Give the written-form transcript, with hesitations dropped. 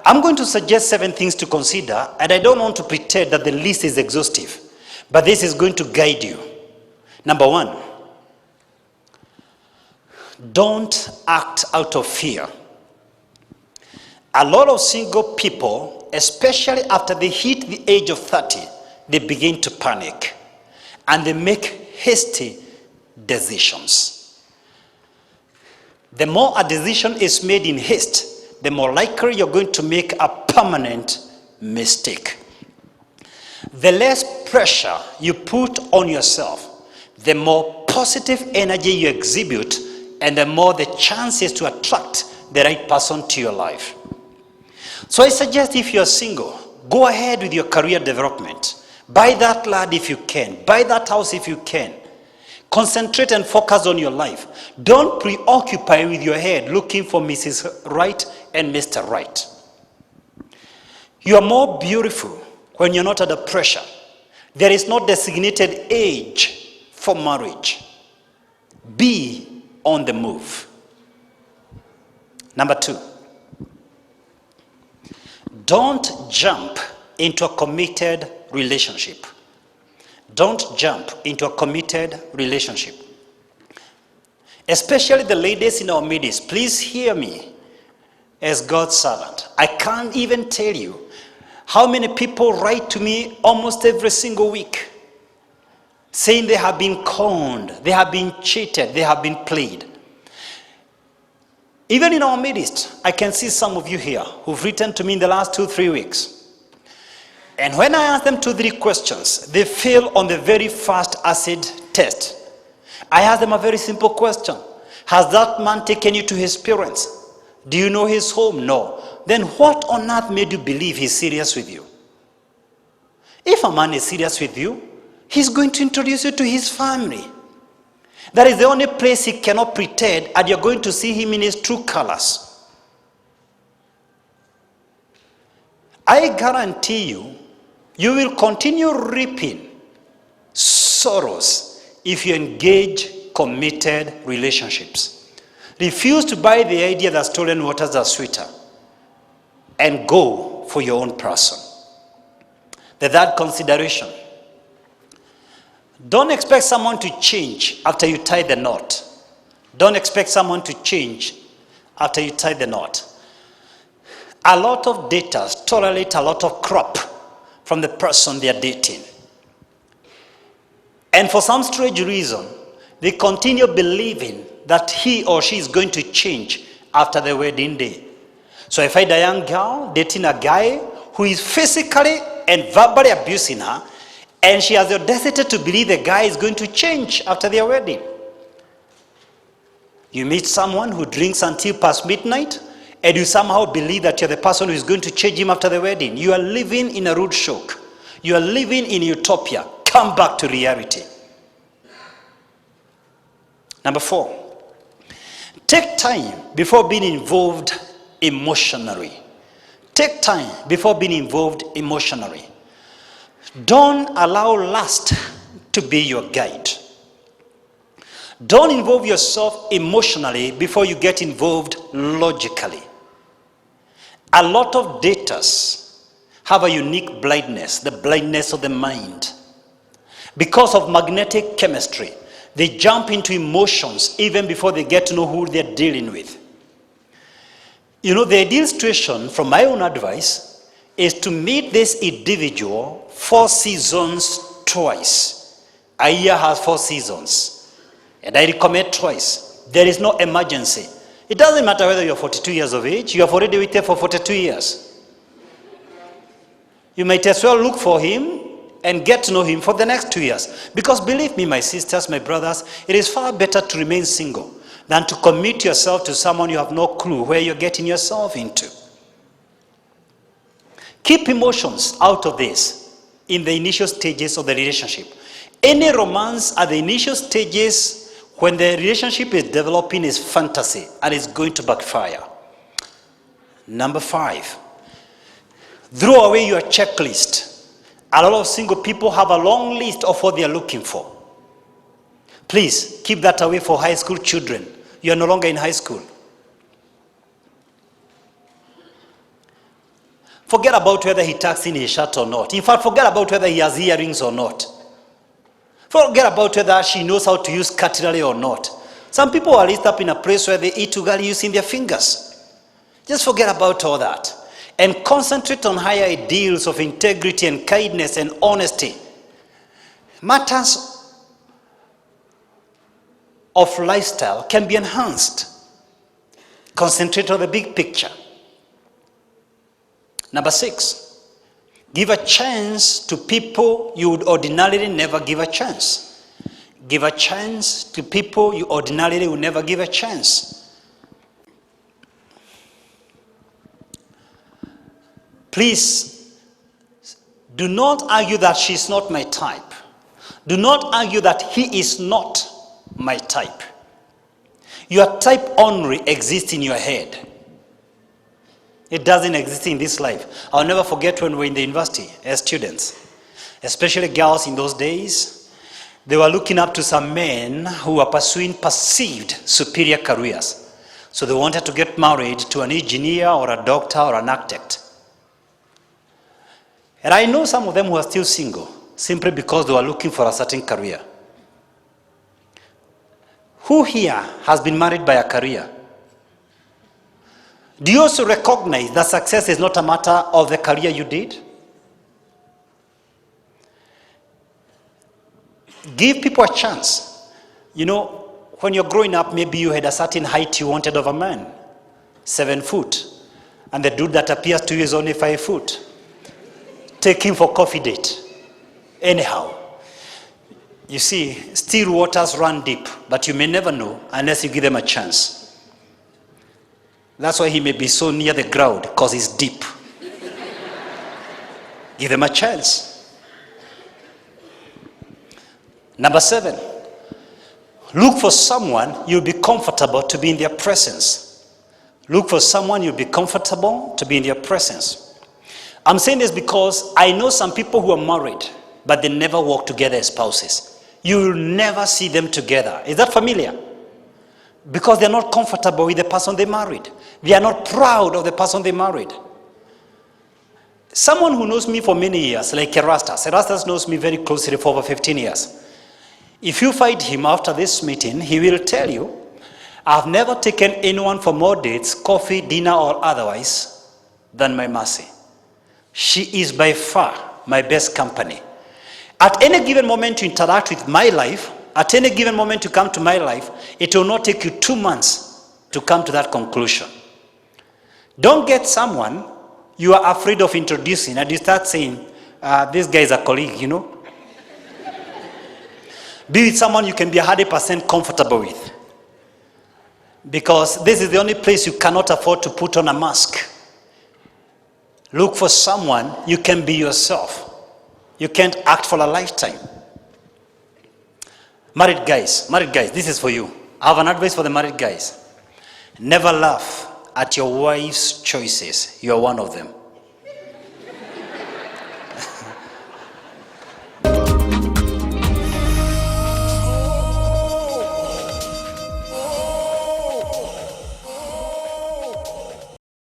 I'm going to suggest 7 things to consider, and I don't want to pretend that the list is exhaustive, but this is going to guide you. Number 1, don't act out of fear. A lot of single people, especially after they hit the age of 30, they begin to panic and they make hasty decisions. The more a decision is made in haste, the more likely you're going to make a permanent mistake. The less pressure you put on yourself, the more positive energy you exhibit, and the more the chances to attract the right person to your life. So I suggest, if you're single, go ahead with your career development. Buy that land if you can. Buy that house if you can. Concentrate and focus on your life. Don't preoccupy with your head looking for Mrs. Right and Mr. Right. You are more beautiful when you're not under pressure. There is no designated age for marriage. Be on the move. Number 2, don't jump into a committed relationship. Don't jump into a committed relationship. Especially the ladies in our midst, please hear me as God's servant. I can't even tell you how many people write to me almost every single week saying they have been conned, they have been cheated, they have been played. Even in our midst, I can see some of you here who've written to me in the last 2-3 weeks. And when I ask them 2-3 questions, they fail on the very first acid test. I ask them a very simple question. Has that man taken you to his parents? Do you know his home? No. Then what on earth made you believe he's serious with you? If a man is serious with you, he's going to introduce you to his family. That is the only place he cannot pretend, and you're going to see him in his true colors. I guarantee you, you will continue reaping sorrows if you engage committed relationships. Refuse to buy the idea that stolen waters are sweeter, and go for your own person. The third consideration: don't expect someone to change after you tie the knot. Don't expect someone to change after you tie the knot. A lot of daters tolerate a lot of crap from the person they are dating. And for some strange reason, they continue believing that he or she is going to change after the wedding day. So I find a young girl dating a guy who is physically and verbally abusing her, and she has the audacity to believe the guy is going to change after their wedding. You meet someone who drinks until past midnight, and you somehow believe that you're the person who is going to change him after the wedding. You are living in a rude shock. You are living in utopia. Come back to reality. Number 4, take time before being involved emotionally. Take time before being involved emotionally. Don't allow lust to be your guide. Don't involve yourself emotionally before you get involved logically. A lot of daters have a unique blindness, the blindness of the mind. Because of magnetic chemistry, they jump into emotions even before they get to know who they're dealing with. You know, the ideal situation, from my own advice, is to meet this individual 4 seasons twice. A year has 4 seasons. And I recommend twice. There is no emergency. It doesn't matter whether you're 42 years of age. You have already waited for 42 years. You might as well look for him and get to know him for the next 2 years. Because believe me, my sisters, my brothers, it is far better to remain single than to commit yourself to someone you have no clue where you're getting yourself into. Keep emotions out of this in the initial stages of the relationship. Any romance at the initial stages when the relationship is developing is fantasy and it's going to backfire. Number 5, throw away your checklist. A lot of single people have a long list of what they are looking for. Please keep that away for high school children. You are no longer in high school. Forget about whether he tucks in his shirt or not. In fact, forget about whether he has earrings or not. Forget about whether she knows how to use cutlery or not. Some people are raised up in a place where they eat ugali using their fingers. Just forget about all that and concentrate on higher ideals of integrity and kindness and honesty. Matters of lifestyle can be enhanced. Concentrate on the big picture. Number 6, give a chance to people you would ordinarily never give a chance. Give a chance to people you ordinarily would never give a chance. Please, do not argue that she's not my type. Do not argue that he is not my type. Your type only exists in your head. It doesn't exist in this life. I'll never forget when we were in the university as students, especially girls in those days. They were looking up to some men who were pursuing perceived superior careers. So they wanted to get married to an engineer or a doctor or an architect. And I know some of them who are still single simply because they were looking for a certain career. Who here has been married by a career? Do you also recognize that success is not a matter of the career you did? Give people a chance. You know, when you're growing up, maybe you had a certain height you wanted of a man, 7 foot, and the dude that appears to you is only 5 foot. Take him for coffee date. Anyhow, you see, still waters run deep, but you may never know unless you give them a chance. That's why he may be so near the ground, because he's deep. Give them a chance. Number 7, look for someone you'll be comfortable to be in their presence. Look for someone you'll be comfortable to be in their presence. I'm saying this because I know some people who are married, but they never walk together as spouses. You will never see them together. Is that familiar? Because they're not comfortable with the person they married. They are not proud of the person they married. Someone who knows me for many years, like Erastus knows me very closely for over 15 years. If you find him after this meeting, he will tell you, I've never taken anyone for more dates, coffee, dinner, or otherwise, than my Mercy. She is by far my best company. At any given moment to interact with my life, at any given moment to come to my life, it will not take you 2 months to come to that conclusion. Don't get someone you are afraid of introducing and you start saying, this guy is a colleague, you know. Be with someone you can be 100% comfortable with. Because this is the only place you cannot afford to put on a mask. Look for someone you can be yourself. You can't act for a lifetime. Married guys, this is for you. I have an advice for the married guys. Never laugh at your wife's choices. You are one of them.